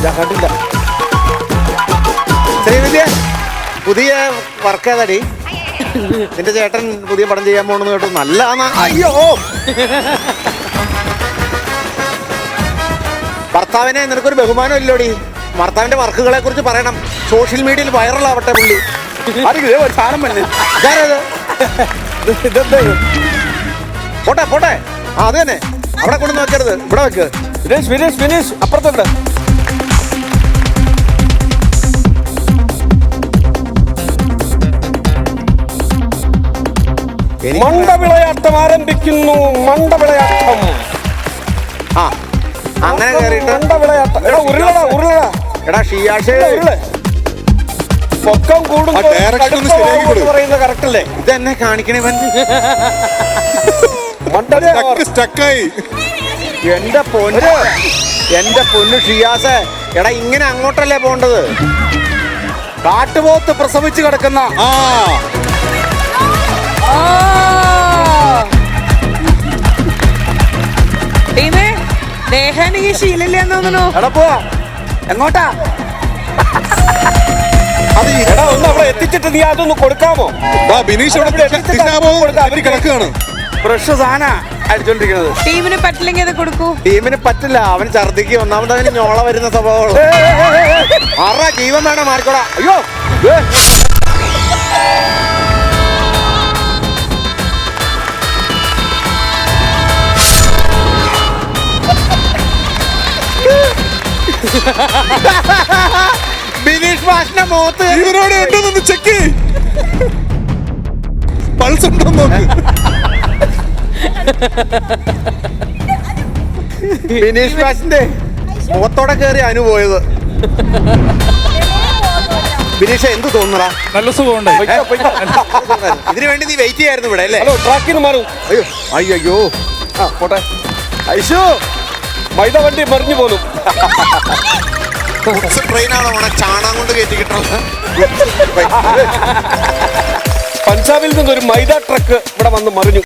ഞാൻ കണ്ടില്ല. ശ്രീവിദ്യ, പുതിയ വർക്ക് ഏതാടി? നിന്റെ ചേട്ടൻ പുതിയ പടം ചെയ്യാൻ പോണെന്ന് കേട്ടു. നല്ലതാ. അയ്യോ, ഭർത്താവിനെ നിനക്കൊരു ബഹുമാനം ഇല്ലോടി. ഭർത്താവിന്റെ വർക്കുകളെ കുറിച്ച് പറയണം. സോഷ്യൽ മീഡിയയിൽ വൈറലാവട്ടെ പുള്ളി. ആരെങ്കിലും ഒരു സാധനം തന്നെ. ഇതെന്താ? പോട്ടെ പോട്ടെ. ആ അത് തന്നെ. അവിടെ കൊണ്ടു വെക്കരുത്, ഇവിടെ വെക്ക്. Finish finish finish. അപ്പുറത്തോട്ട്. മണ്ടവിളയാട്ടം ആരംഭിക്കുന്നു. മണ്ടവിളയാട്ടം. ആ അങ്ങനെ കേറിയിട്ട് മണ്ടവിളയാട്ടം. എടാ ഉരുളടാ ഉരുളടാ. എടാ ഷിയാഷേ, പൊക്കം കൂടുമ്പോൾ പറയുന്ന കറക്റ്റ് അല്ലേ? ഇതെന്നെ കാണിക്കണേ സ്റ്റക്കായി. എന്റെ പൊന്നു ഷിയാസെ, എടാ ഇങ്ങനെ അങ്ങോട്ടല്ലേ പോണ്ടത്? കാട്ടുപോത്ത് പ്രസവിച്ച് കിടക്കുന്ന ദേഹാనికి ശീലമില്ലെന്ന് തോന്നുന്നു. എടാ പോവാ. എങ്ങോട്ടാ? അത് എടാ ഒന്ന് അവിടെ എത്തിച്ചിട്ട് നീ അതൊന്ന് കൊടുക്കാമോ? കിടക്കുകയാണ്. ഫ്രഷ് സാധന അടിച്ചോണ്ടിരിക്കുന്നത്. ടീമിന് പറ്റില്ലെങ്കിൽ അത് കൊടുക്കൂ. ടീമിന് പറ്റില്ല. അവൻ ഛർദിക്ക്. ഒന്നാമത് അവന് ഞോള വരുന്ന സ്വഭാവമുള്ളൂ. ആറാ ജീവൻ വേണം മാറിക്കോടാ. അയ്യോ ബിനീഷ് മാഷിന്റെ മുഖത്ത് ഇവരോട് ഉണ്ടോന്ന് ചെക്ക്. പൾസ് ഉണ്ടോ നോക്ക്. ബിനീഷ് മാഷിന്റെ മുഖത്തോടെ കയറി അനുപോയത്. ബിനീഷ് എന്ത് തോന്നുന്നടാ? നല്ല സുഖമുണ്ട്. ഇതിനു വേണ്ടി നീ വെയിറ്റ് ചെയ്യായിരുന്നു ഇവിടെ അല്ലേ? ഹലോ, ട്രാക്കിന് മാറും. അയ്യോ അയ്യോ. ആ പോട്ടെ. ഐശു, മൈദ വണ്ടി മറിഞ്ഞു പോലും. ട്രെയിനാണോ ചാണകം കൊണ്ട് കയറ്റി കിട്ടണം. പഞ്ചാബിൽ നിന്നൊരു മൈദ ട്രക്ക് ഇവിടെ വന്ന് മറിഞ്ഞു.